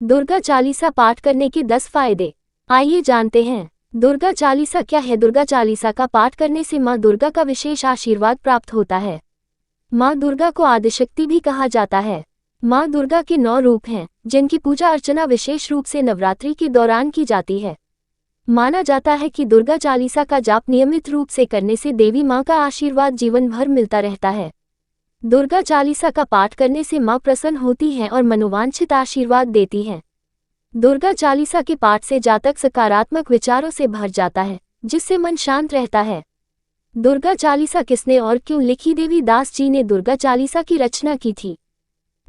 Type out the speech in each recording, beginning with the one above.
दुर्गा चालीसा पाठ करने के 10 फायदे। आइए जानते हैं दुर्गा चालीसा क्या है। दुर्गा चालीसा का पाठ करने से माँ दुर्गा का विशेष आशीर्वाद प्राप्त होता है। माँ दुर्गा को आदिशक्ति भी कहा जाता है। माँ दुर्गा के 9 रूप हैं, जिनकी पूजा अर्चना विशेष रूप से नवरात्रि के दौरान की जाती है। माना जाता है कि दुर्गा चालीसा का जाप नियमित रूप से करने से देवी माँ का आशीर्वाद जीवन भर मिलता रहता है। दुर्गा चालीसा का पाठ करने से माँ प्रसन्न होती हैं और मनोवांछित आशीर्वाद देती हैं। दुर्गा चालीसा के पाठ से जातक सकारात्मक विचारों से भर जाता है, जिससे मन शांत रहता है। दुर्गा चालीसा किसने और क्यों लिखी? देवी दास जी ने दुर्गा चालीसा की रचना की थी।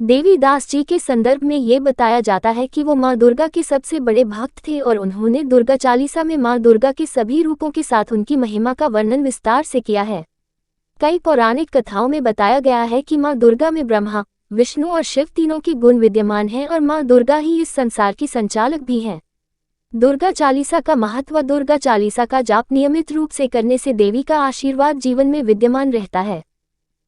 देवी दास जी के संदर्भ में ये बताया जाता है कि वो माँ दुर्गा के सबसे बड़े भक्त थे और उन्होंने दुर्गा चालीसा में माँ दुर्गा के सभी रूपों के साथ उनकी महिमा का वर्णन विस्तार से किया है। कई पौराणिक कथाओं में बताया गया है कि माँ दुर्गा में ब्रह्मा, विष्णु और शिव तीनों के गुण विद्यमान हैं और माँ दुर्गा ही इस संसार की संचालक भी हैं। दुर्गा चालीसा का महत्व। दुर्गा चालीसा का जाप नियमित रूप से करने से देवी का आशीर्वाद जीवन में विद्यमान रहता है।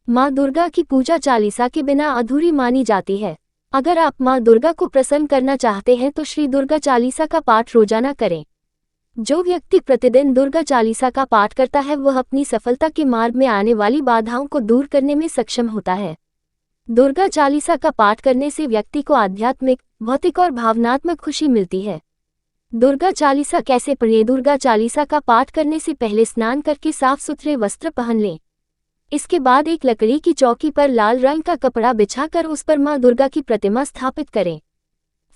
माँ दुर्गा की पूजा चालीसा के बिना अधूरी मानी जाती है। अगर आप माँ दुर्गा को प्रसन्न करना चाहते हैं तो श्री दुर्गा चालीसा का पाठ रोजाना करें। जो व्यक्ति प्रतिदिन दुर्गा चालीसा का पाठ करता है वह अपनी सफलता के मार्ग में आने वाली बाधाओं को दूर करने में सक्षम होता है। दुर्गा चालीसा का पाठ करने से व्यक्ति को आध्यात्मिक, भौतिक और भावनात्मक खुशी मिलती है। दुर्गा चालीसा कैसे पढ़ें? दुर्गा चालीसा का पाठ करने से पहले स्नान करके साफ सुथरे वस्त्र पहन लें। इसके बाद एक लकड़ी की चौकी पर लाल रंग का कपड़ा बिछाकर उस पर माँ दुर्गा की प्रतिमा स्थापित करें।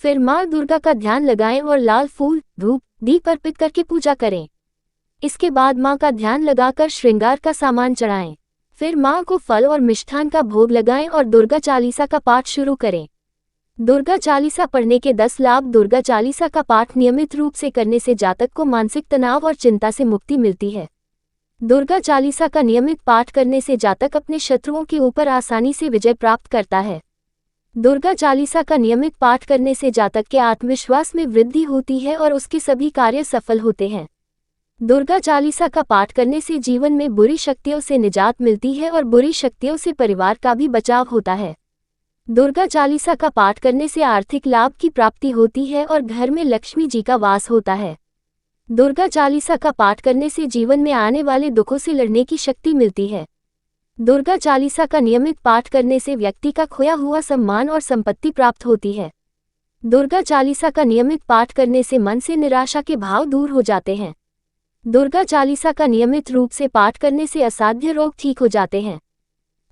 फिर माँ दुर्गा का ध्यान लगाएं और लाल फूल, धूप, दीप अर्पित करके पूजा करें। इसके बाद माँ का ध्यान लगाकर श्रृंगार का सामान चढ़ाएं। फिर माँ को फल और मिष्ठान का भोग लगाएं और दुर्गा चालीसा का पाठ शुरू करें। दुर्गा चालीसा पढ़ने के 10 लाभ। दुर्गा चालीसा का पाठ नियमित रूप से करने से जातक को मानसिक तनाव और चिंता से मुक्ति मिलती है। दुर्गा चालीसा का नियमित पाठ करने से जातक अपने शत्रुओं के ऊपर आसानी से विजय प्राप्त करता है। दुर्गा चालीसा का नियमित पाठ करने से जातक के आत्मविश्वास में वृद्धि होती है और उसके सभी कार्य सफल होते हैं। दुर्गा चालीसा का पाठ करने से जीवन में बुरी शक्तियों से निजात मिलती है और बुरी शक्तियों से परिवार का भी बचाव होता है। दुर्गा चालीसा का पाठ करने से आर्थिक लाभ की प्राप्ति होती है और घर में लक्ष्मी जी का वास होता है। दुर्गा चालीसा का पाठ करने से जीवन में आने वाले दुखों से लड़ने की शक्ति मिलती है। दुर्गा चालीसा का नियमित पाठ करने से व्यक्ति का खोया हुआ सम्मान और संपत्ति प्राप्त होती है। दुर्गा चालीसा का नियमित पाठ करने से मन से निराशा के भाव दूर हो जाते हैं। दुर्गा चालीसा का नियमित रूप से पाठ करने से असाध्य रोग ठीक हो जाते हैं।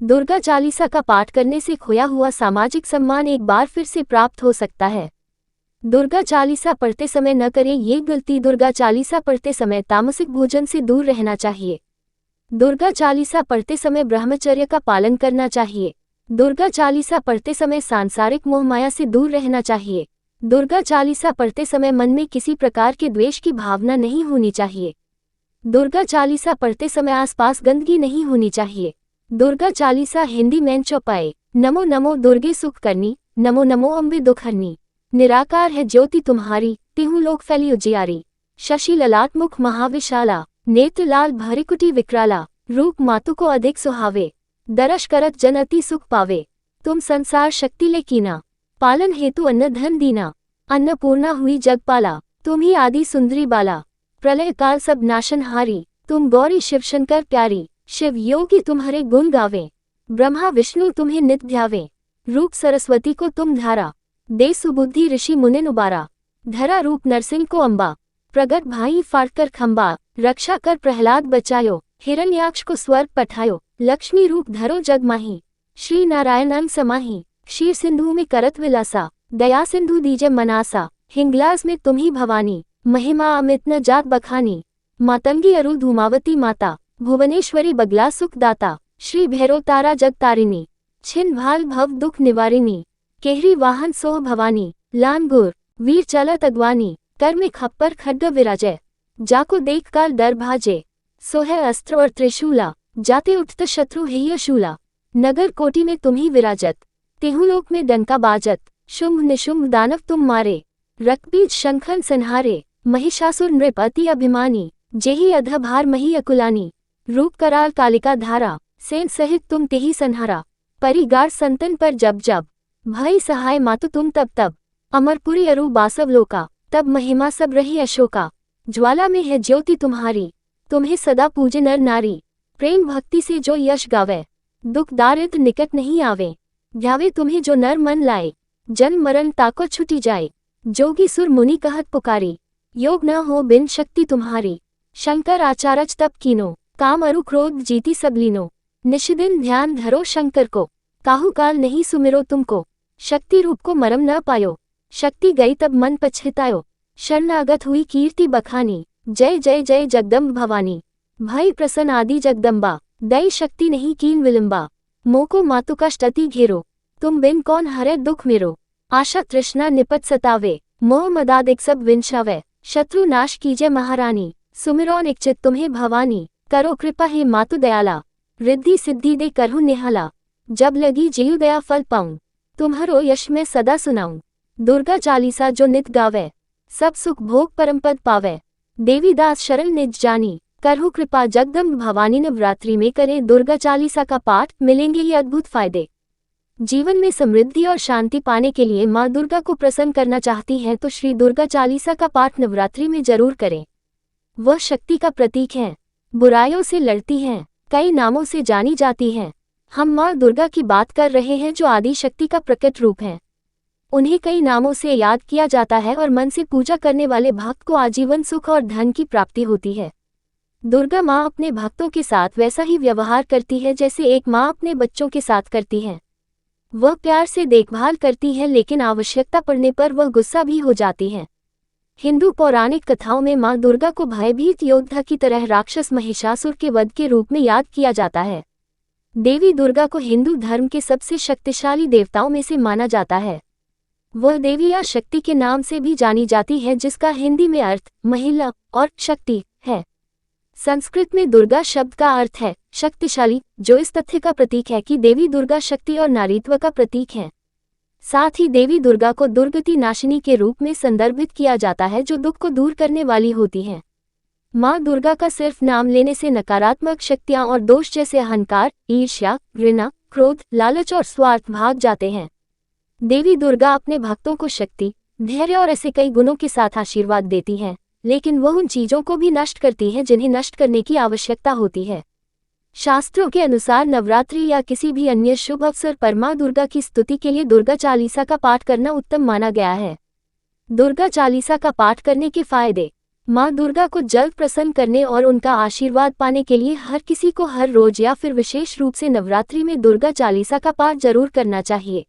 दुर्गा चालीसा का पाठ करने से खोया हुआ सामाजिक सम्मान एक बार फिर से प्राप्त हो सकता है। दुर्गा चालीसा पढ़ते समय न करें ये गलती। दुर्गा चालीसा पढ़ते समय तामसिक भोजन से दूर रहना चाहिए। दुर्गा चालीसा पढ़ते समय ब्रह्मचर्य का पालन करना चाहिए। दुर्गा चालीसा पढ़ते समय सांसारिक मोह माया से दूर रहना चाहिए। दुर्गा चालीसा पढ़ते समय मन में किसी प्रकार के द्वेष की भावना नहीं होनी चाहिए। दुर्गा चालीसा पढ़ते समय आसपास गंदगी नहीं होनी चाहिए। दुर्गा चालीसा हिंदी में चौपाई। नमो नमो दुर्गे सुख करनी, नमो नमो अम्बे दुख हरनी। निराकार है ज्योति तुम्हारी, तिहु लोक फैली उजियारी। शशि ललाट मुख महाविशाला, नेत्र लाल भरिकुटी विकराला। रूप मातु को अधिक सुहावे, दरश करत जन अति सुख पावे। तुम संसार शक्ति ले कीना, पालन हेतु अन्न धन दीना। अन्नपूर्णा हुई जगपाला, तुम ही आदि सुंदरी बाला। प्रलय काल सब नाशनहारी, तुम गौरी शिव शंकर प्यारी। शिव योगी तुम्हारे गुण गावे, ब्रह्मा विष्णु तुम्हें नित ध्यावे। रूप सरस्वती को तुम धारा, दे सुबुद्धि ऋषि मुनिन उबारा। धरा रूप नरसिंह को अम्बा, प्रगट भाई फाड़कर खंबा। रक्षा कर प्रहलाद बचायो, हिरण्याक्ष को स्वर्ग पठायो। लक्ष्मी रूप धरो जग माही, श्री नारायण अंग समाही। क्षीर सिंधु में करत विलासा, दया सिंधु दीजे मनासा। हिंगलाज में तुम ही भवानी, महिमा अमित न जात बखानी। मातंगी अरु धूमावती माता, भुवनेश्वरी बगला सुख दाता। श्री भैरव तारा जग तारिणी, छिन भाल भव दुख निवारिणी। केहरी वाहन सोह भवानी, लान गुर वीर चलत अगवानी। कर में खप्पर खड्ग विराजय, जाको देख काल डर भाजे। सोहे अस्त्र और त्रिशूला, जाते उठत शत्रु हेय शूला। नगर कोटि में तुम ही विराजत, तेहु लोक में डंका बाजत। शुंभ निशुंभ दानव तुम मारे, रक्तबीज शंखन संहारे। महिषासुर नृप अति अभिमानी, जेहि अधभार मही अकुलानी। रूप कराल कालिका धारा, सेन सहित तुम तेहि संहारा। परिगार संतन पर जब जब, भय सहाय मातु तुम तब तब। अमरपुरी अरु बासवलोका, तब महिमा सब रही अशोका। ज्वाला में है ज्योति तुम्हारी, तुम्हें सदा पूजे नर नारी। प्रेम भक्ति से जो यश गावे, दुख दारिद्र निकट नहीं आवे। ध्यावे तुम्हें जो नर मन लाए, जन्म मरण ताको छुटी जाए। जोगी सुर मुनि कहत पुकारी, योग न हो बिन शक्ति तुम्हारी। शंकर आचारज तप कीनो, काम अरु क्रोध जीती सब लीनो। निशिदिन ध्यान धरो शंकर को, काहू काल नहीं सुमिरो तुमको। शक्ति रूप को मरम न पायो, शक्ति गई तब मन पछतायो। शरणागत हुई कीर्ति बखानी, जय जय जय जगदम्ब भवानी। भय प्रसन्न आदि जगदम्बा, दई शक्ति नहीं कीन विलंबा। मोको मातु कष्ट अति घेरो, तुम बिन कौन हरे दुख मेरो। आशा तृष्णा निपट सतावे, मोह मदादिक सब विंशावे। शत्रु नाश कीजे महारानी, सुमिरो निश्चित तुम्हें भवानी। करो कृपा हे मातु दयाला, रिद्धि सिद्धि दे करहु निहाला। जब लगी जीव दया फल पाऊं, तुम्हारो यश में सदा सुनाऊं। दुर्गा चालीसा जो नित गावे, सब सुख भोग परमपद पावे। देवी दास शरण निज जानी, करहु कृपा जगदम्ब भवानी। नवरात्रि में करें दुर्गा चालीसा का पाठ, मिलेंगे ये अद्भुत फायदे। जीवन में समृद्धि और शांति पाने के लिए माँ दुर्गा को प्रसन्न करना चाहती हैं तो श्री दुर्गा चालीसा का पाठ नवरात्रि में जरूर करें। वह शक्ति का प्रतीक है, बुराइयों से लड़ती हैं, कई नामों से जानी जाती हैं। हम माँ दुर्गा की बात कर रहे हैं जो आदि शक्ति का प्रकट रूप है। उन्हें कई नामों से याद किया जाता है और मन से पूजा करने वाले भक्त को आजीवन सुख और धन की प्राप्ति होती है। दुर्गा माँ अपने भक्तों के साथ वैसा ही व्यवहार करती है जैसे एक माँ अपने बच्चों के साथ करती है। वह प्यार से देखभाल करती है, लेकिन आवश्यकता पड़ने पर वह गुस्सा भी हो जाती है। हिंदू पौराणिक कथाओं में माँ दुर्गा को भयभीत योद्धा की तरह राक्षस महिषासुर के वध के रूप में याद किया जाता है। देवी दुर्गा को हिंदू धर्म के सबसे शक्तिशाली देवताओं में से माना जाता है। वह देवी या शक्ति के नाम से भी जानी जाती है, जिसका हिंदी में अर्थ महिला और शक्ति है। संस्कृत में दुर्गा शब्द का अर्थ है शक्तिशाली, जो इस तथ्य का प्रतीक है कि देवी दुर्गा शक्ति और नारीत्व का प्रतीक है। साथ ही देवी दुर्गा को दुर्गति नाशिनी के रूप में संदर्भित किया जाता है, जो दुख को दूर करने वाली होती हैं। माँ दुर्गा का सिर्फ नाम लेने से नकारात्मक शक्तियाँ और दोष जैसे अहंकार, ईर्ष्या, घृणा, क्रोध, लालच और स्वार्थ भाग जाते हैं। देवी दुर्गा अपने भक्तों को शक्ति, धैर्य और ऐसे कई गुणों के साथ आशीर्वाद देती हैं, लेकिन वह उन चीजों को भी नष्ट करती है जिन्हें नष्ट करने की आवश्यकता होती है। शास्त्रों के अनुसार नवरात्रि या किसी भी अन्य शुभ अवसर पर माँ दुर्गा की स्तुति के लिए दुर्गा चालीसा का पाठ करना उत्तम माना गया है। दुर्गा चालीसा का पाठ करने के फायदे। माँ दुर्गा को जल्द प्रसन्न करने और उनका आशीर्वाद पाने के लिए हर किसी को हर रोज या फिर विशेष रूप से नवरात्रि में दुर्गा चालीसा का पाठ जरूर करना चाहिए।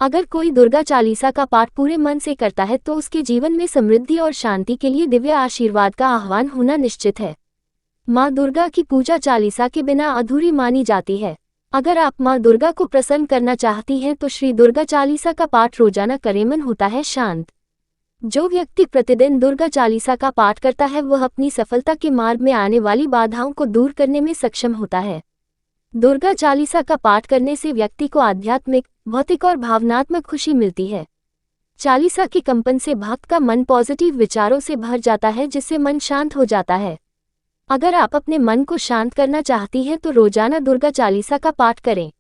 अगर कोई दुर्गा चालीसा का पाठ पूरे मन से करता है तो उसके जीवन में समृद्धि और शांति के लिए दिव्य आशीर्वाद का आह्वान होना निश्चित है। माँ दुर्गा की पूजा चालीसा के बिना अधूरी मानी जाती है। अगर आप माँ दुर्गा को प्रसन्न करना चाहती हैं तो श्री दुर्गा चालीसा का पाठ रोजाना करें, मन होता है शांत। जो व्यक्ति प्रतिदिन दुर्गा चालीसा का पाठ करता है वह अपनी सफलता के मार्ग में आने वाली बाधाओं को दूर करने में सक्षम होता है। दुर्गा चालीसा का पाठ करने से व्यक्ति को आध्यात्मिक, भौतिक और भावनात्मक खुशी मिलती है। चालीसा के कंपन से भक्त का मन पॉजिटिव विचारों से भर जाता है, जिससे मन शांत हो जाता है। अगर आप अपने मन को शांत करना चाहती हैं तो रोजाना दुर्गा चालीसा का पाठ करें।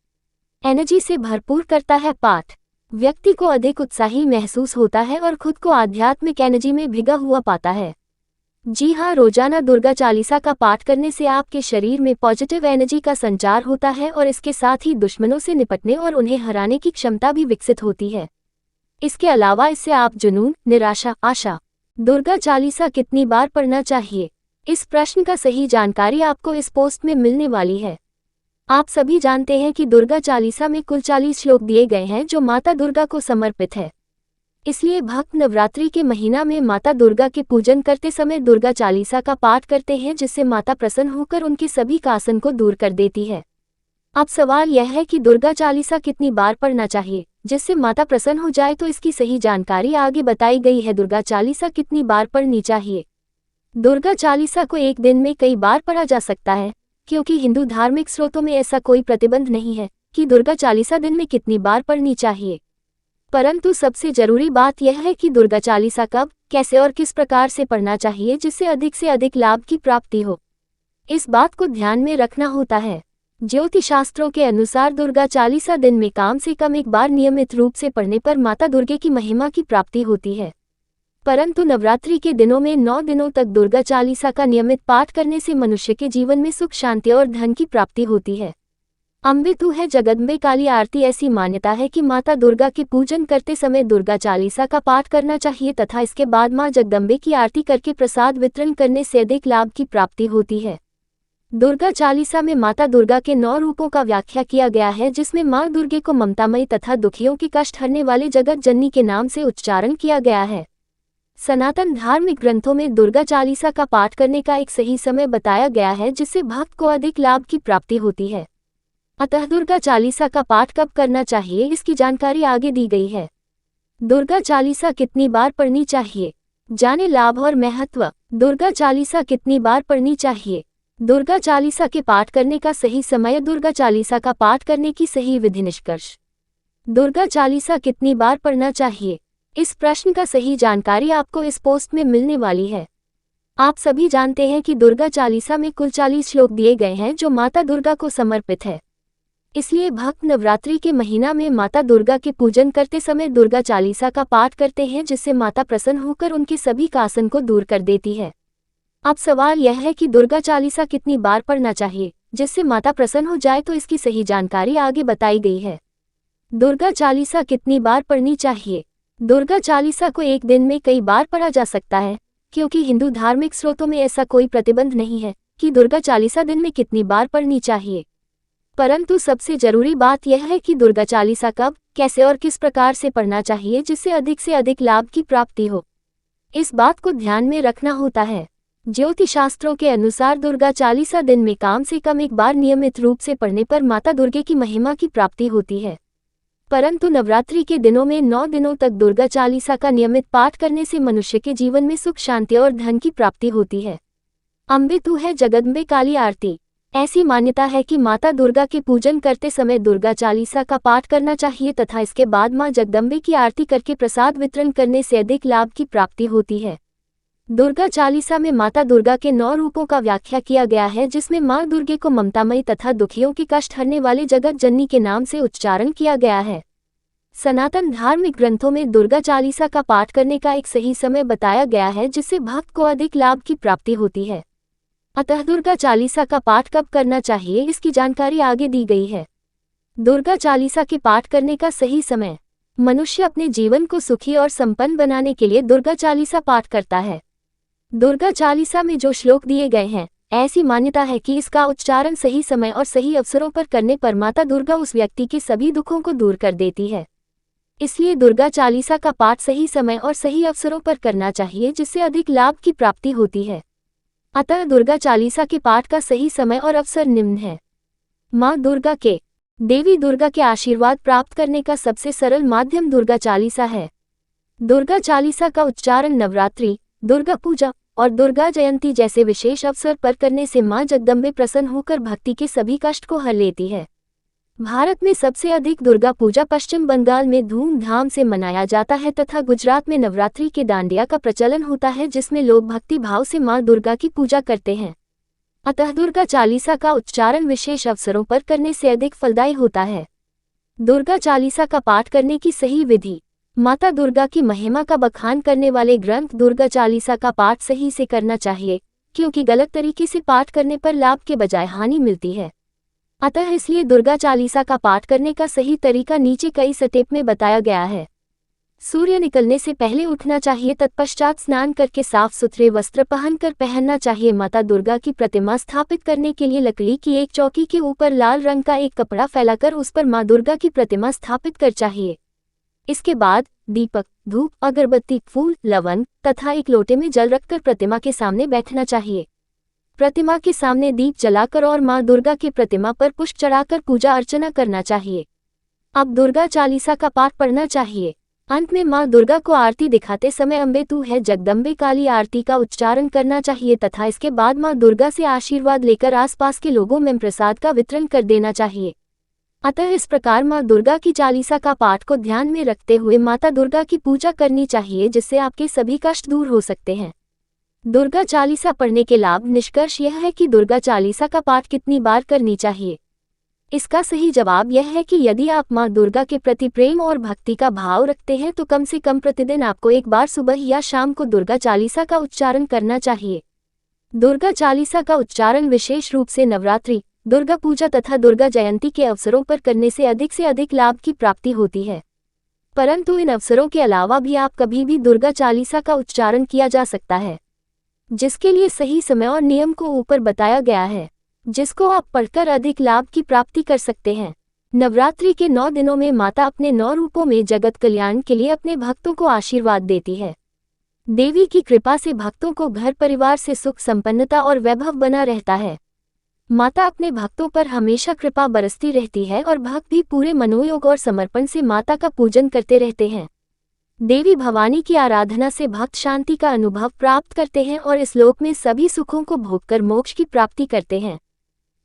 एनर्जी से भरपूर करता है पाठ। व्यक्ति को अधिक उत्साही महसूस होता है और खुद को आध्यात्मिक एनर्जी में भिगा हुआ पाता है। जी हाँ, रोजाना दुर्गा चालीसा का पाठ करने से आपके शरीर में पॉजिटिव एनर्जी का संचार होता है और इसके साथ ही दुश्मनों से निपटने और उन्हें हराने की क्षमता भी विकसित होती है। इसके अलावा इससे आप जुनून, निराशा, आशा। दुर्गा चालीसा कितनी बार पढ़ना चाहिए? इस प्रश्न का सही जानकारी आपको इस पोस्ट में मिलने वाली है। आप सभी जानते हैं कि दुर्गा चालीसा में कुल 40 श्लोक दिए गए हैं जो माता दुर्गा को समर्पित है। इसलिए भक्त नवरात्रि के महीना में माता दुर्गा के पूजन करते समय दुर्गा चालीसा का पाठ करते हैं, जिससे माता प्रसन्न होकर उनके सभी कासन को दूर कर देती है। अब सवाल यह है कि दुर्गा चालीसा कितनी बार पढ़ना चाहिए जिससे माता प्रसन्न हो जाए, तो इसकी सही जानकारी आगे बताई गई है। दुर्गा चालीसा कितनी बार पढ़नी चाहिए? दुर्गा चालीसा को एक दिन में कई बार पढ़ा जा सकता है, क्योंकि हिंदू धार्मिक स्रोतों में ऐसा कोई प्रतिबंध नहीं है कि दुर्गा चालीसा दिन में कितनी बार पढ़नी चाहिए। परंतु सबसे जरूरी बात यह है कि दुर्गा चालीसा कब, कैसे और किस प्रकार से पढ़ना चाहिए जिससे अधिक से अधिक लाभ की प्राप्ति हो। इस बात को ध्यान में रखना होता है। ज्योतिषशास्त्रों के अनुसार दुर्गा चालीसा दिन में कम से कम एक बार नियमित रूप से पढ़ने पर माता दुर्गे की महिमा की प्राप्ति होती है। परंतु नवरात्रि के दिनों में 9 दिनों तक दुर्गा चालीसा का नियमित पाठ करने से मनुष्य के जीवन में सुख, शांति और धन की प्राप्ति होती है। अम्बे तू है जगदम्बे काली आरती। ऐसी मान्यता है कि माता दुर्गा के पूजन करते समय दुर्गा चालीसा का पाठ करना चाहिए तथा इसके बाद मां जगदम्बे की आरती करके प्रसाद वितरण करने से अधिक लाभ की प्राप्ति होती है। दुर्गा चालीसा में माता दुर्गा के 9 रूपों का व्याख्या किया गया है, जिसमें मां दुर्गे को ममतामयी तथा दुखियों की कष्ट हरने वाले जगत जननी के नाम से उच्चारण किया गया है। सनातन धार्मिक ग्रंथों में दुर्गा चालीसा का पाठ करने का एक सही समय बताया गया है, जिससे भक्त को अधिक लाभ की प्राप्ति होती है। अतः दुर्गा चालीसा का पाठ कब करना चाहिए, इसकी जानकारी आगे दी गई है। दुर्गा चालीसा कितनी बार पढ़नी चाहिए, जाने लाभ और महत्व। दुर्गा चालीसा कितनी बार पढ़नी चाहिए। दुर्गा चालीसा के पाठ करने का सही समय। दुर्गा चालीसा का पाठ करने की सही विधि। निष्कर्ष। दुर्गा चालीसा कितनी बार पढ़ना चाहिए, इस प्रश्न का सही जानकारी आपको इस पोस्ट में मिलने वाली है। आप सभी जानते हैं कि दुर्गा चालीसा में कुल 40 श्लोक दिए गए हैं, जो माता दुर्गा को समर्पित है। इसलिए भक्त नवरात्रि के महीना में माता दुर्गा के पूजन करते समय दुर्गा चालीसा का पाठ करते हैं, जिससे माता प्रसन्न होकर उनके सभी कासन को दूर कर देती है। अब सवाल यह है कि दुर्गा चालीसा कितनी बार पढ़ना चाहिए जिससे माता प्रसन्न हो जाए, तो इसकी सही जानकारी आगे बताई गई है। दुर्गा चालीसा कितनी बार पढ़नी चाहिए। दुर्गा चालीसा को एक दिन में कई बार पढ़ा जा सकता है, क्योंकि हिंदू धार्मिक स्रोतों में ऐसा कोई प्रतिबंध नहीं है कि दुर्गा चालीसा दिन में कितनी बार पढ़नी चाहिए। परंतु सबसे जरूरी बात यह है कि दुर्गा चालीसा कब, कैसे और किस प्रकार से पढ़ना चाहिए, जिससे अधिक से अधिक लाभ की प्राप्ति हो। इस बात को ध्यान में रखना होता है। ज्योतिषशास्त्रों के अनुसार दुर्गा चालीसा दिन में कम से कम एक बार नियमित रूप से पढ़ने पर माता दुर्गे की महिमा की प्राप्ति होती है। परंतु नवरात्रि के दिनों में 9 दिनों तक दुर्गा चालीसा का नियमित पाठ करने से मनुष्य के जीवन में सुख, शांति और धन की प्राप्ति होती है। अम्बे तू है जगदम्बे काली आरती। ऐसी मान्यता है कि माता दुर्गा के पूजन करते समय दुर्गा चालीसा का पाठ करना चाहिए तथा इसके बाद मां जगदम्बे की आरती करके प्रसाद वितरण करने से अधिक लाभ की प्राप्ति होती है। दुर्गा चालीसा में माता दुर्गा के 9 रूपों का व्याख्या किया गया है, जिसमें मां दुर्गे को ममतामयी तथा दुखियों की कष्ट हरने वाले जगत जननी के नाम से उच्चारण किया गया है। सनातन धार्मिक ग्रंथों में दुर्गा चालीसा का पाठ करने का एक सही समय बताया गया है, जिससे भक्त को अधिक लाभ की प्राप्ति होती है। अतः दुर्गा चालीसा का पाठ कब करना चाहिए, इसकी जानकारी आगे दी गई है। दुर्गा चालीसा के पाठ करने का सही समय। मनुष्य अपने जीवन को सुखी और संपन्न बनाने के लिए दुर्गा चालीसा पाठ करता है। दुर्गा चालीसा में जो श्लोक दिए गए हैं, ऐसी मान्यता है कि इसका उच्चारण सही समय और सही अवसरों पर करने पर माता दुर्गा उस व्यक्ति के सभी दुखों को दूर कर देती है। इसलिए दुर्गा चालीसा का पाठ सही समय और सही अवसरों पर करना चाहिए, जिससे अधिक लाभ की प्राप्ति होती है। अतः दुर्गा चालीसा के पाठ का सही समय और अवसर निम्न है। माँ दुर्गा के, देवी दुर्गा के आशीर्वाद प्राप्त करने का सबसे सरल माध्यम दुर्गा चालीसा है। दुर्गा चालीसा का उच्चारण नवरात्रि, दुर्गा पूजा और दुर्गा जयंती जैसे विशेष अवसर पर करने से मां जगदम्बे प्रसन्न होकर भक्ति के सभी कष्ट को हर लेती है। भारत में सबसे अधिक दुर्गा पूजा पश्चिम बंगाल में धूमधाम से मनाया जाता है तथा गुजरात में नवरात्रि के डांडिया का प्रचलन होता है, जिसमें लोग भक्ति भाव से मां दुर्गा की पूजा करते हैं। अतः दुर्गा चालीसा का उच्चारण विशेष अवसरों पर करने से अधिक फलदायी होता है। दुर्गा चालीसा का पाठ करने की सही विधि। माता दुर्गा की महिमा का बखान करने वाले ग्रंथ दुर्गा चालीसा का पाठ सही से करना चाहिए, क्योंकि गलत तरीके से पाठ करने पर लाभ के बजाय हानि मिलती है। अतः इसलिए दुर्गा चालीसा का पाठ करने का सही तरीका नीचे कई स्टेप में बताया गया है। सूर्य निकलने से पहले उठना चाहिए, तत्पश्चात स्नान करके साफ सुथरे वस्त्र पहनकर पहनना चाहिए। माता दुर्गा की प्रतिमा स्थापित करने के लिए लकड़ी की एक चौकी के ऊपर लाल रंग का एक कपड़ा फैलाकर उस पर मां दुर्गा की प्रतिमा स्थापित कर चाहिए। इसके बाद दीपक, धूप, अगरबत्ती, फूल, लवंग तथा एक लोटे में जल रखकर प्रतिमा के सामने बैठना चाहिए। प्रतिमा के सामने दीप जलाकर और मां दुर्गा की प्रतिमा पर पुष्प चढ़ाकर पूजा अर्चना करना चाहिए। अब दुर्गा चालीसा का पाठ पढ़ना चाहिए। अंत में मां दुर्गा को आरती दिखाते समय अम्बे तू है जगदम्बे काली आरती का उच्चारण करना चाहिए तथा इसके बाद मां दुर्गा से आशीर्वाद लेकर आसपास के लोगों में प्रसाद का वितरण कर देना चाहिए। अतः इस प्रकार मां दुर्गा की चालीसा का पाठ को ध्यान में रखते हुए माता दुर्गा की पूजा करनी चाहिए, जिससे आपके सभी कष्ट दूर हो सकते हैं। दुर्गा चालीसा पढ़ने के लाभ। निष्कर्ष यह है कि दुर्गा चालीसा का पाठ कितनी बार करनी चाहिए। इसका सही जवाब यह है कि यदि आप माँ दुर्गा के प्रति प्रेम और भक्ति का भाव रखते हैं तो कम से कम प्रतिदिन आपको एक बार सुबह या शाम को दुर्गा चालीसा का उच्चारण करना चाहिए। दुर्गा चालीसा का उच्चारण विशेष रूप से नवरात्रि, दुर्गा पूजा तथा दुर्गा जयंती के अवसरों पर करने से अधिक लाभ की प्राप्ति होती है। परंतु इन अवसरों के अलावा भी आप कभी भी दुर्गा चालीसा का उच्चारण किया जा सकता है, जिसके लिए सही समय और नियम को ऊपर बताया गया है, जिसको आप पढ़कर अधिक लाभ की प्राप्ति कर सकते हैं। नवरात्रि के 9 दिनों में माता अपने 9 रूपों में जगत कल्याण के लिए अपने भक्तों को आशीर्वाद देती है। देवी की कृपा से भक्तों को घर परिवार से सुख संपन्नता और वैभव बना रहता है। माता अपने भक्तों पर हमेशा कृपा बरसती रहती है और भक्त भी पूरे मनोयोग और समर्पण से माता का पूजन करते रहते हैं। देवी भवानी की आराधना से भक्त शांति का अनुभव प्राप्त करते हैं और इस लोक में सभी सुखों को भोगकर मोक्ष की प्राप्ति करते हैं।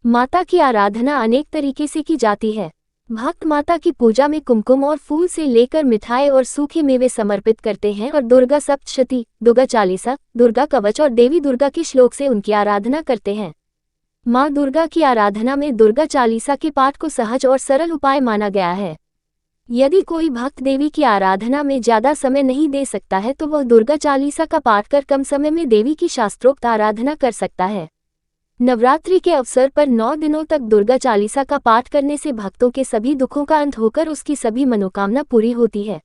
माता की आराधना अनेक तरीके से की जाती है। भक्त माता की पूजा में कुमकुम और फूल से लेकर मिठाई और सूखे मेवे समर्पित करते हैं और दुर्गा सप्तशती, दुर्गा चालीसा, दुर्गा कवच और देवी दुर्गा के श्लोक से उनकी आराधना करते हैं। माँ दुर्गा की आराधना में दुर्गा चालीसा के पाठ को सहज और सरल उपाय माना गया है। यदि कोई भक्त देवी की आराधना में ज्यादा समय नहीं दे सकता है तो वह दुर्गा चालीसा का पाठ कर कम समय में देवी की शास्त्रोक्त आराधना कर सकता है। नवरात्रि के अवसर पर 9 दिनों तक दुर्गा चालीसा का पाठ करने से भक्तों के सभी दुखों का अंत होकर उसकी सभी मनोकामना पूरी होती है।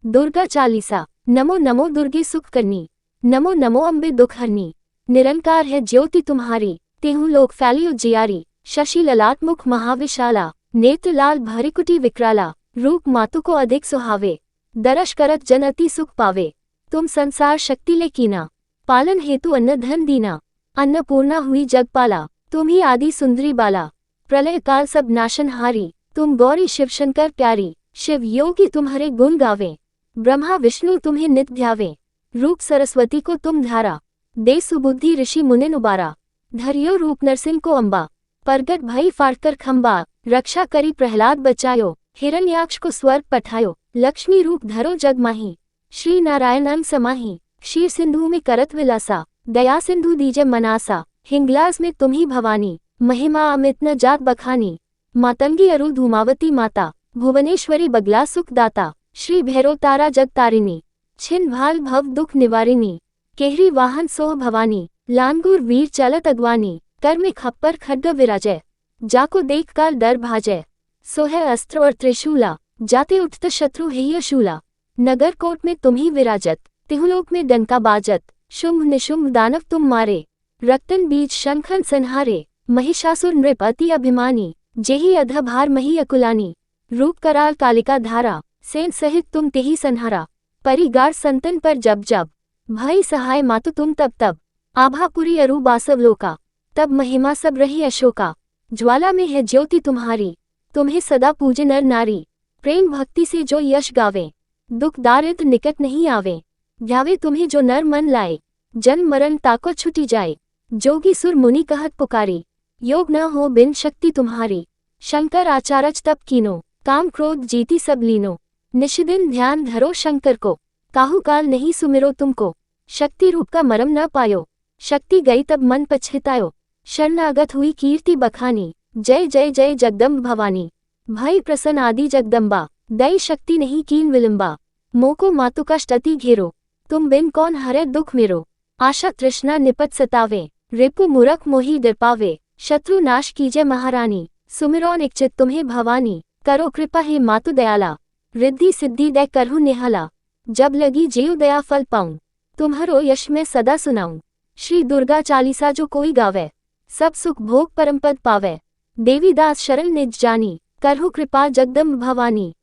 दुर्गा चालीसा। नमो नमो दुर्गे सुख करनी, नमो नमो अम्बे दुख हरनी, निरंकार है ज्योति तुम्हारी, तेहु लोक फैली उजियारी, शशि ललाट मुख महाविशाला, नेत्र लाल भरिकुटी विकराला, रूप मातु को अधिक सुहावे, दरश करत जन अति सुख पावे, तुम संसार शक्ति ले कीना, पालन हेतु अन्न धन दीना, अन्नपूर्णा हुई जगपाला, तुम ही आदि सुंदरी बाला, प्रलय काल सब नाशनहारी, तुम गौरी शिव शंकर प्यारी, शिव योगी तुम्हारे गुण गावे, ब्रह्मा विष्णु तुम्हें नित ध्यावे, रूप सरस्वती को तुम धारा, दे सुबुद्धि ऋषि मुनिन उबारा, धरियो रूप नरसिंह को अम्बा, परगट भई फाड़कर खम्बा, रक्षा करी प्रहलाद बचायो, हिरण्याक्ष को स्वर्ग पठायो, लक्ष्मी रूप धरो जग माही, श्री नारायण अंग समाही, क्षीर सिंधु में करत विलासा, दया सिंधु दीजे मनासा, हिंगलाज में तुम ही भवानी, महिमा अमित न जात बखानी, मातंगी अरु धूमावती माता, भुवनेश्वरी बगला सुख दाता, श्री भैरव तारा जग तारिणी, छिन भाल भव दुख निवारिणी, केहरी वाहन सोह भवानी, लानगुर वीर चलत अगवानी, कर में खप्पर खड्ग विराजय, जाको देख काल डर भाजय, सोह अस्त्र और त्रिशूला, जाते उठत शत्रु हेय शूला, नगर कोट में तुम ही विराजत, तिहुलोक में डंका बाजत, शुंभ निशुंभ दानव तुम मारे, रक्तन बीज शंखन संहारे, महिषासुर नृप अति अभिमानी, जेहि अधभार मही अकुलानी, रूप कराल कालिका धारा, सेन सहित तुम तेहि संहारा, परिगार संतन पर जब जब, भई सहाय मातु तुम तब तब, आभापुरी अरु बासवलोका, तब महिमा सब रही अशोका, ज्वाला में है ज्योति तुम्हारी, तुम्हें सदा पूजे नर नारी, प्रेम भक्ति से जो यश गावे, दुख दारिद्र निकट नहीं आवे, ध्यावे तुम्हें जो नर मन लाए, जन्म मरण ताको छुटी जाए, जोगी सुर मुनि कहत पुकारी, योग न हो बिन शक्ति तुम्हारी, शंकर आचारज तप कीनो, काम क्रोध जीती सब लीनो, निशिदिन ध्यान धरो शंकर को, काहू काल नहीं सुमिरो तुमको, शक्ति रूप का मरम न पायो, शक्ति गई तब मन पछतायो, शरणागत हुई कीर्ति बखानी, जय जय जय जगदम्ब भवानी, भई प्रसन्न आदि जगदम्बा, दई शक्ति नहीं कीन विलंबा, मोको मातु का ष्टति घेरो, तुम बिन कौन हरे दुख मेरो, आशा तृष्णा निपट सतावे, रिपु मूरख मोही डर पावे, शत्रु नाश कीजे महारानी, सुमिरो निश्चित तुम्हें भवानी, करो कृपा हे मातु दयाला, रिद्धि सिद्धि दे करहु निहाला, जब लगी जीव दया फल पाऊं, तुम्हारो यश में सदा सुनाऊं, श्री दुर्गा चालीसा जो कोई गावे, सब सुख भोग परमपद पावे, देवी दास शरण निज जानी, करहु कृपा जगदम्ब भवानी।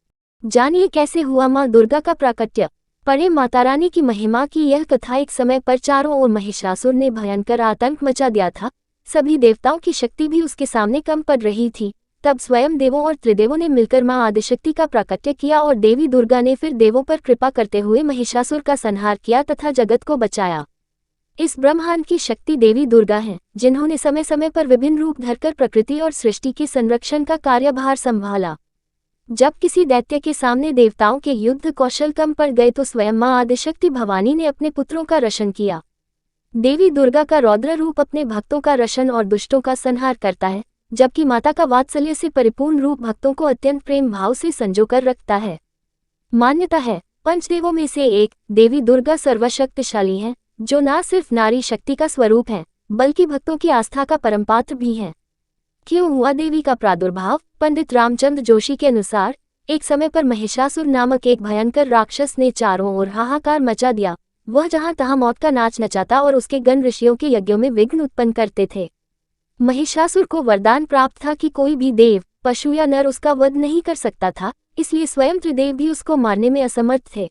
जानिए कैसे हुआ माँ दुर्गा का प्राकट्य। पढ़े मातारानी की महिमा की यह कथा। एक समय पर चारों ओर महिषासुर ने भयंकर आतंक मचा दिया था। सभी देवताओं की शक्ति भी उसके सामने कम पड़ रही थी। तब स्वयं देवों और त्रिदेवों ने मिलकर मां आदिशक्ति का प्राकट्य किया और देवी दुर्गा ने फिर देवों पर कृपा करते हुए महिषासुर का संहार किया तथा जगत को बचाया। इस ब्रह्मांड की शक्ति देवी दुर्गा हैं, जिन्होंने समय समय पर विभिन्न रूप धरकर प्रकृति और सृष्टि के संरक्षण का कार्यभार संभाला। जब किसी दैत्य के सामने देवताओं के युद्ध कौशल कम पड़ गए तो स्वयं मां आदिशक्ति भवानी ने अपने पुत्रों का रक्षण किया। देवी दुर्गा का रौद्र रूप अपने भक्तों का रक्षण और दुष्टों का संहार करता है। जबकि माता का वात्सल्य से परिपूर्ण रूप भक्तों को अत्यंत प्रेम भाव से संजोकर रखता है। मान्यता है, पंचदेवों में से एक देवी दुर्गा सर्वशक्तिशाली हैं, जो न सिर्फ नारी शक्ति का स्वरूप हैं, बल्कि भक्तों की आस्था का परमपात्र भी हैं। क्यों हुआ देवी का प्रादुर्भाव? पंडित रामचंद्र जोशी के अनुसार एक समय पर महिषासुर नामक एक भयंकर राक्षस ने चारों ओर हाहाकार मचा दिया। वह जहां तहां मौत का नाच नचाता और उसके गण ऋषियों के यज्ञों में विघ्न उत्पन्न करते थे। महिषासुर को वरदान प्राप्त था कि कोई भी देव, पशु या नर उसका वध नहीं कर सकता था, इसलिए स्वयं त्रिदेव भी उसको मारने में असमर्थ थे।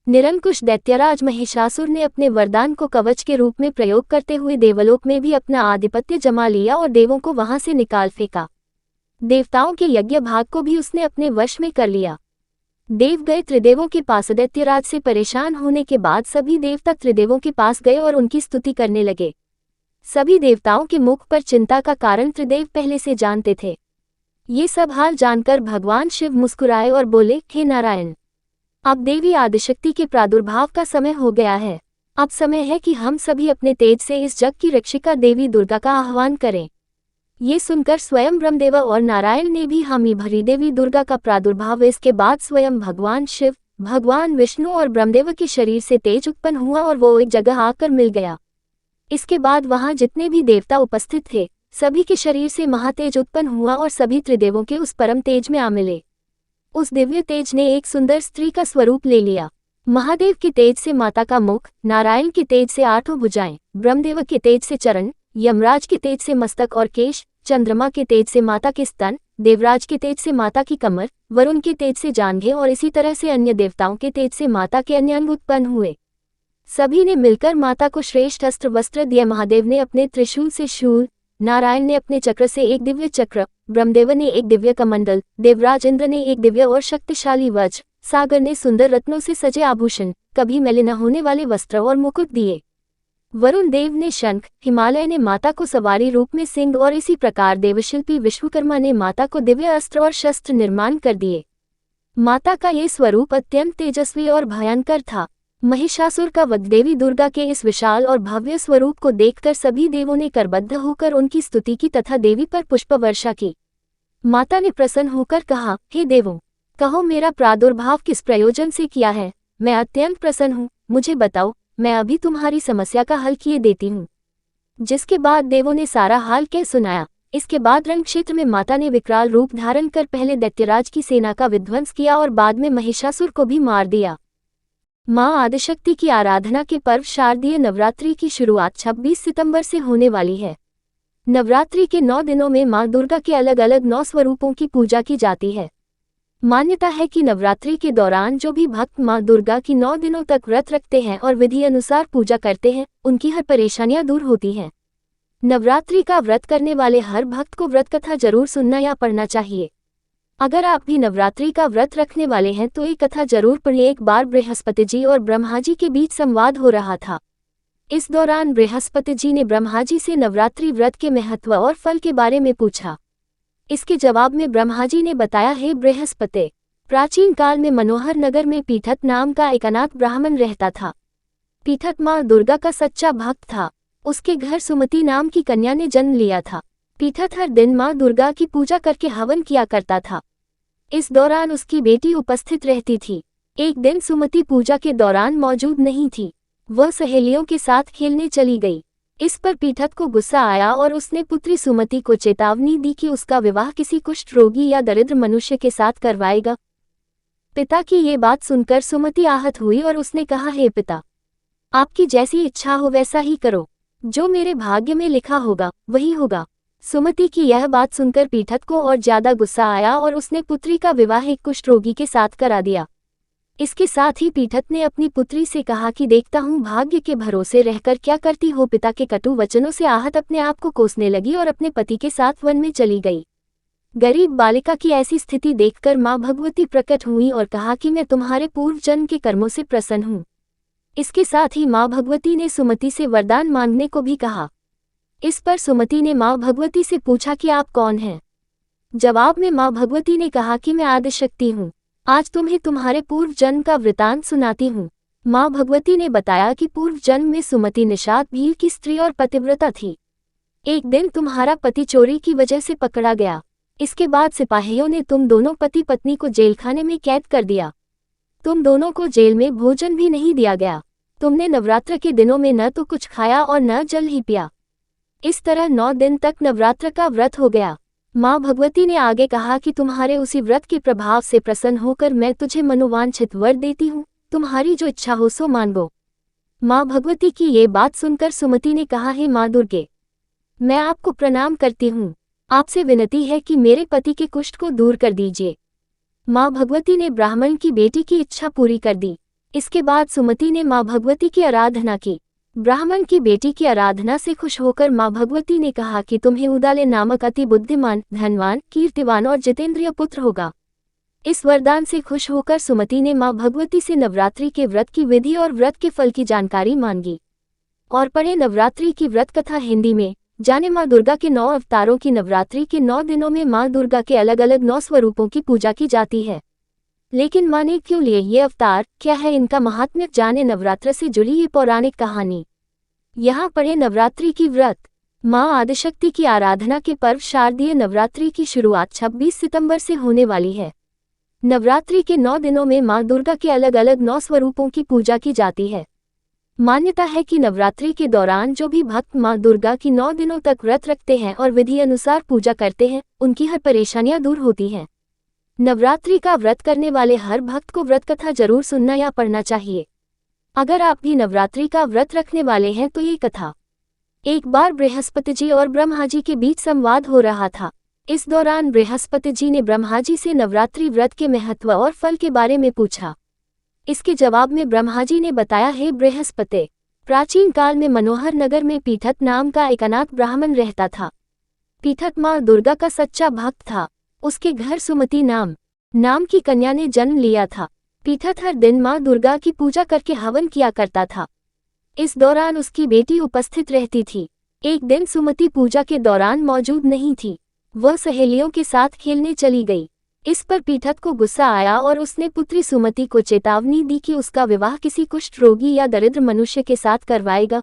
निरंकुश दैत्यराज महिषासुर ने अपने वरदान को कवच के रूप में प्रयोग करते हुए देवलोक में भी अपना आधिपत्य जमा लिया और देवों को वहां से निकाल फेंका। देवताओं के यज्ञ भाग को भी उसने अपने वश में कर लिया। देव गए त्रिदेवों के पास। दैत्यराज से परेशान होने के बाद सभी देवता त्रिदेवों के पास गए और उनकी स्तुति करने लगे। सभी देवताओं के मुख पर चिंता का कारण त्रिदेव पहले से जानते थे। ये सब हाल जानकर भगवान शिव मुस्कुराए और बोले, हे नारायण, अब देवी आदिशक्ति के प्रादुर्भाव का समय हो गया है। अब समय है कि हम सभी अपने तेज से इस जग की रक्षिका देवी दुर्गा का आह्वान करें। ये सुनकर स्वयं ब्रह्मदेव और नारायण ने भी हामी भरी देवी दुर्गा का प्रादुर्भाव। इसके बाद स्वयं भगवान शिव, भगवान विष्णु और ब्रह्मदेव के शरीर से तेज उत्पन्न हुआ और वो एक जगह आकर मिल गया। इसके बाद वहां जितने भी देवता उपस्थित थे, सभी के शरीर से महातेज उत्पन्न हुआ और सभी त्रिदेवों के उस परम तेज में आ मिले। उस दिव्य तेज ने एक सुंदर स्त्री का स्वरूप ले लिया। महादेव के तेज से माता का मुख, नारायण के तेज से आठों भुजाएं, ब्रह्मदेव के तेज से चरण, यमराज के तेज से मस्तक और केश, चंद्रमा के तेज से माता के स्तन, देवराज के तेज से माता की कमर, वरुण के तेज से जांघें और इसी तरह से अन्य देवताओं के तेज से माता के अन्य अंग उत्पन्न हुए। सभी ने मिलकर माता को श्रेष्ठ अस्त्र वस्त्र दिए। महादेव ने अपने त्रिशूल से शूल, नारायण ने अपने चक्र से एक दिव्य चक्र, ब्रह्मदेव ने एक दिव्य कमंडल, देवराज इंद्र ने एक दिव्य और शक्तिशाली वज्र, सागर ने सुंदर रत्नों से सजे आभूषण, कभी मैले न होने वाले वस्त्र और मुकुट दिए। वरुण देव ने शंख, हिमालय ने माता को सवारी रूप में सिंह और इसी प्रकार देवशिल्पी विश्वकर्मा ने माता को दिव्य अस्त्र और शस्त्र निर्माण कर दिए। माता का ये स्वरूप अत्यंत तेजस्वी और भयंकर था। महिषासुर का वध देवी दुर्गा के इस विशाल और भव्य स्वरूप को देखकर सभी देवों ने करबद्ध होकर उनकी स्तुति की तथा देवी पर पुष्प वर्षा की। माता ने प्रसन्न होकर कहा, हे देवों, कहो मेरा प्रादुर्भाव किस प्रयोजन से किया है? मैं अत्यंत प्रसन्न हूँ, मुझे बताओ, मैं अभी तुम्हारी समस्या का हल किए देती हूँ। जिसके बाद देवों ने सारा हाल कह सुनाया। इसके बाद रण क्षेत्र में माता ने विकराल रूप धारण कर पहले दैत्यराज की सेना का विध्वंस किया और बाद में महिषासुर को भी मार दिया। मां आदिशक्ति की आराधना के पर्व शारदीय नवरात्रि की शुरुआत 26 सितंबर से होने वाली है। नवरात्रि के 9 दिनों में मां दुर्गा के अलग अलग 9 स्वरूपों की पूजा की जाती है। मान्यता है कि नवरात्रि के दौरान जो भी भक्त मां दुर्गा की 9 दिनों तक व्रत रखते हैं और विधि अनुसार पूजा करते हैं, उनकी हर परेशानियां दूर होती हैं। नवरात्रि का व्रत करने वाले हर भक्त को व्रत कथा जरूर सुनना या पढ़ना चाहिए। अगर आप भी नवरात्रि का व्रत रखने वाले हैं तो ये कथा जरूर पढ़िए। एक बार बृहस्पति जी और ब्रह्मा जी के बीच संवाद हो रहा था। इस दौरान बृहस्पति जी ने ब्रह्मा जी से नवरात्रि व्रत के महत्व और फल के बारे में पूछा। इसके जवाब में ब्रह्मा जी ने बताया, हे बृहस्पति, प्राचीन काल में मनोहर नगर में पीठत नाम का एक अनाथ ब्राह्मण रहता था। पीठत मां दुर्गा का सच्चा भक्त था। उसके घर सुमति नाम की कन्या ने जन्म लिया था। पीठत हर दिन मां दुर्गा की पूजा करके हवन किया करता था। इस दौरान उसकी बेटी उपस्थित रहती थी। एक दिन सुमति पूजा के दौरान मौजूद नहीं थी। वह सहेलियों के साथ खेलने चली गई। इस पर पीठत को गुस्सा आया और उसने पुत्री सुमति को चेतावनी दी कि उसका विवाह किसी कुष्ठ रोगी या दरिद्र मनुष्य के साथ करवाएगा। पिता की ये बात सुनकर सुमति आहत हुई और उसने कहा, हे पिता, आपकी जैसी इच्छा हो वैसा ही करो। जो मेरे भाग्य में लिखा होगा वही होगा। सुमति की यह बात सुनकर पीठत को और ज्यादा गुस्सा आया और उसने पुत्री का विवाह एक कुष्ठ रोगी के साथ करा दिया। इसके साथ ही पीठत ने अपनी पुत्री से कहा कि देखता हूँ भाग्य के भरोसे रहकर क्या करती हो। पिता के कटु वचनों से आहत अपने आप को कोसने लगी और अपने पति के साथ वन में चली गई। गरीब बालिका की ऐसी स्थिति देखकर मां भगवती प्रकट हुई और कहा कि मैं तुम्हारे पूर्व जन्म के कर्मों से प्रसन्न हूँ। इसके साथ ही मां भगवती ने सुमति से वरदान मांगने को भी कहा। इस पर सुमति ने मां भगवती से पूछा कि आप कौन हैं? जवाब में मां भगवती ने कहा कि मैं आदिशक्ति हूँ। आज तुम्हें तुम्हारे पूर्व जन्म का वृतांत सुनाती हूँ। मां भगवती ने बताया कि पूर्व जन्म में सुमति निषाद भील की स्त्री और पतिव्रता थी। एक दिन तुम्हारा पति चोरी की वजह से पकड़ा गया। इसके बाद सिपाहियों ने तुम दोनों पति पत्नी को जेलखाने में कैद कर दिया। तुम दोनों को जेल में भोजन भी नहीं दिया गया। तुमने नवरात्र के दिनों में न तो कुछ खाया और न जल ही पिया। इस तरह 9 दिन तक नवरात्र का व्रत हो गया। माँ भगवती ने आगे कहा कि तुम्हारे उसी व्रत के प्रभाव से प्रसन्न होकर मैं तुझे मनोवांछित वर देती हूँ, तुम्हारी जो इच्छा हो सो मांगो। माँ भगवती की ये बात सुनकर सुमति ने कहा, हे माँ दुर्गे, मैं आपको प्रणाम करती हूँ। आपसे विनती है कि मेरे पति के कुष्ठ को दूर कर दीजिए। माँ भगवती ने ब्राह्मण की बेटी की इच्छा पूरी कर दी। इसके बाद सुमति ने माँ भगवती की आराधना की। ब्राह्मण की बेटी की आराधना से खुश होकर माँ भगवती ने कहा कि तुम्हें उदाले नामक अति बुद्धिमान, धनवान, कीर्तिवान और जितेंद्रिय पुत्र होगा। इस वरदान से खुश होकर सुमति ने माँ भगवती से नवरात्रि के व्रत की विधि और व्रत के फल की जानकारी मांगी और पढ़े नवरात्रि की व्रत कथा हिंदी में। जाने माँ दुर्गा के 9 अवतारों की नवरात्रि के 9 दिनों में माँ दुर्गा के अलग अलग 9 स्वरूपों की पूजा की जाती है। लेकिन माँ ने क्यों लिए ये अवतार, क्या है इनका महात्म्य, जाने नवरात्र से जुड़ी ये पौराणिक कहानी। यहाँ पढ़े नवरात्रि की व्रत। माँ आदिशक्ति की आराधना के पर्व शारदीय नवरात्रि की शुरुआत 26 सितंबर से होने वाली है। नवरात्रि के 9 दिनों में माँ दुर्गा के अलग अलग 9 स्वरूपों की पूजा की जाती है। मान्यता है कि नवरात्रि के दौरान जो भी भक्त माँ दुर्गा की 9 दिनों तक व्रत रखते हैं और विधि अनुसार पूजा करते हैं, उनकी हर परेशानियां दूर होती हैं। नवरात्रि का व्रत करने वाले हर भक्त को व्रत कथा जरूर सुनना या पढ़ना चाहिए। अगर आप भी नवरात्रि का व्रत रखने वाले हैं तो ये कथा। एक बार बृहस्पति जी और ब्रह्मा जी के बीच संवाद हो रहा था। इस दौरान बृहस्पति जी ने ब्रह्मा जी से नवरात्रि व्रत के महत्व और फल के बारे में पूछा। इसके जवाब में ब्रह्मा जी ने बताया, हे बृहस्पति, प्राचीन काल में मनोहर नगर में पीठत नाम का एक अनाथ ब्राह्मण रहता था। पीठत माँ दुर्गा का सच्चा भक्त था। उसके घर सुमति नाम की कन्या ने जन्म लिया था। पीठत हर दिन माँ दुर्गा की पूजा करके हवन किया करता था। इस दौरान उसकी बेटी उपस्थित रहती थी। एक दिन सुमति पूजा के दौरान मौजूद नहीं थी। वह सहेलियों के साथ खेलने चली गई। इस पर पीठत को गुस्सा आया और उसने पुत्री सुमति को चेतावनी दी कि उसका विवाह किसी कुष्ठ रोगी या दरिद्र मनुष्य के साथ करवाएगा।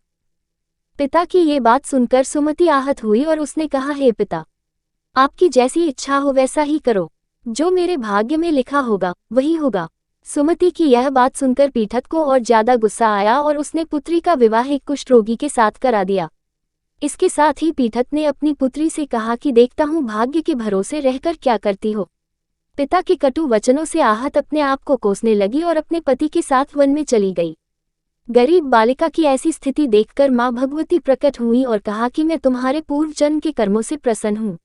पिता की ये बात सुनकर सुमति आहत हुई और उसने कहा, हे पिता, आपकी जैसी इच्छा हो वैसा ही करो। जो मेरे भाग्य में लिखा होगा वही होगा। सुमति की यह बात सुनकर पीठत को और ज्यादा गुस्सा आया और उसने पुत्री का विवाह एक कुष्ठ रोगी के साथ करा दिया। इसके साथ ही पीठत ने अपनी पुत्री से कहा कि देखता हूँ भाग्य के भरोसे रहकर क्या करती हो। पिता के कटु वचनों से आहत अपने आप को कोसने लगी और अपने पति के साथ वन में चली गई। गरीब बालिका की ऐसी स्थिति देखकर माँ भगवती प्रकट हुई और कहा कि मैं तुम्हारे पूर्व जन्म के कर्मों से प्रसन्न हूँ।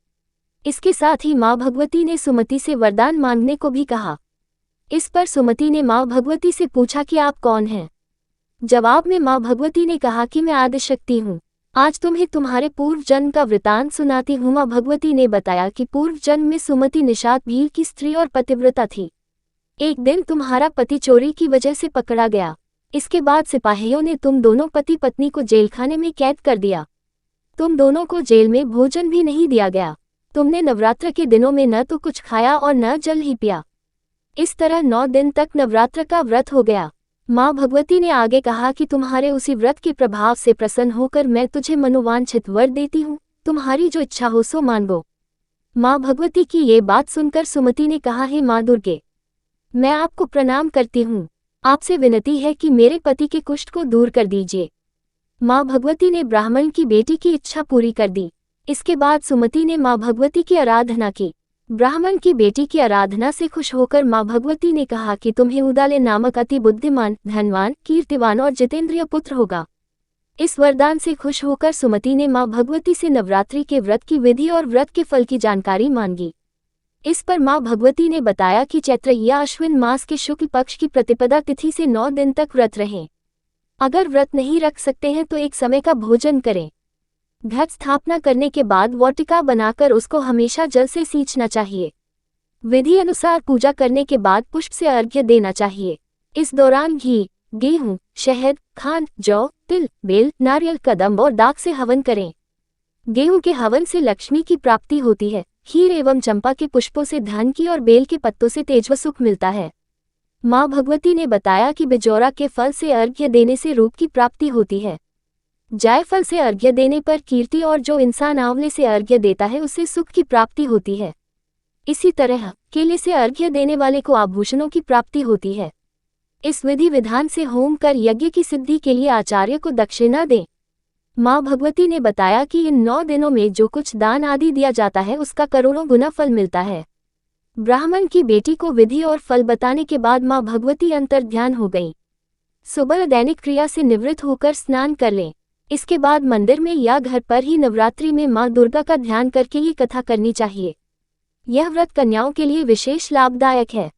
इसके साथ ही माँ भगवती ने सुमति से वरदान मांगने को भी कहा। इस पर सुमति ने माँ भगवती से पूछा कि आप कौन हैं। जवाब में माँ भगवती ने कहा कि मैं आदिशक्ति हूँ। आज तुम्हें तुम्हारे पूर्व जन्म का वृतांत सुनाती हूँ। माँ भगवती ने बताया कि पूर्व जन्म में सुमति निषाद भील की स्त्री और पतिव्रता थी। एक दिन तुम्हारा पति चोरी की वजह से पकड़ा गया। इसके बाद सिपाहियों ने तुम दोनों पति पत्नी को जेलखाने में कैद कर दिया। तुम दोनों को जेल में भोजन भी नहीं दिया गया। तुमने नवरात्र के दिनों में न तो कुछ खाया और न जल ही पिया। इस तरह 9 दिन तक नवरात्र का व्रत हो गया। माँ भगवती ने आगे कहा कि तुम्हारे उसी व्रत के प्रभाव से प्रसन्न होकर मैं तुझे मनोवांछित वर देती हूँ, तुम्हारी जो इच्छा हो सो मांगो। माँ भगवती की ये बात सुनकर सुमति ने कहा, हे माँ दुर्गे, मैं आपको प्रणाम करती हूँ। आपसे विनती है कि मेरे पति के कुष्ठ को दूर कर दीजिए। माँ भगवती ने ब्राह्मण की बेटी की इच्छा पूरी कर दी। इसके बाद सुमति ने माँ भगवती की आराधना की। ब्राह्मण की बेटी की आराधना से खुश होकर माँ भगवती ने कहा कि तुम्हें उदाले नामक अति बुद्धिमान, धनवान, कीर्तिवान और जितेंद्रिय पुत्र होगा। इस वरदान से खुश होकर सुमति ने माँ भगवती से नवरात्रि के व्रत की विधि और व्रत के फल की जानकारी मांगी। इस पर माँ भगवती ने बताया कि चैत्र या अश्विन मास के शुक्ल पक्ष की प्रतिपदा तिथि से 9 दिन तक व्रत रहें। अगर व्रत नहीं रख सकते हैं तो एक समय का भोजन करें। घट स्थापना करने के बाद वाटिका बनाकर उसको हमेशा जल से सींचना चाहिए। विधि अनुसार पूजा करने के बाद पुष्प से अर्घ्य देना चाहिए। इस दौरान घी, गेहूं, शहद, खांड, जौ, तिल, बेल, नारियल, कदम्ब और दाख से हवन करें। गेहूं के हवन से लक्ष्मी की प्राप्ति होती है। खीर एवं चंपा के पुष्पों से धन की और बेल के पत्तों से तेज व सुख मिलता है। माँ भगवती ने बताया कि बिजौरा के फल से अर्घ्य देने से रूप की प्राप्ति होती है। जायफल से अर्घ्य देने पर कीर्ति और जो इंसान आंवले से अर्घ्य देता है उसे सुख की प्राप्ति होती है। इसी तरह केले से अर्घ्य देने वाले को आभूषणों की प्राप्ति होती है। इस विधि विधान से होम कर यज्ञ की सिद्धि के लिए आचार्य को दक्षिणा दें। माँ भगवती ने बताया कि इन 9 दिनों में जो कुछ दान आदि दिया जाता है उसका करोड़ों गुना फल मिलता है। ब्राह्मण की बेटी को विधि और फल बताने के बाद माँ भगवती अंतर ध्यान हो गईं। सुबह दैनिक क्रिया से निवृत्त होकर स्नान कर लें। इसके बाद मंदिर में या घर पर ही नवरात्रि में माँ दुर्गा का ध्यान करके ही कथा करनी चाहिए। यह व्रत कन्याओं के लिए विशेष लाभदायक है।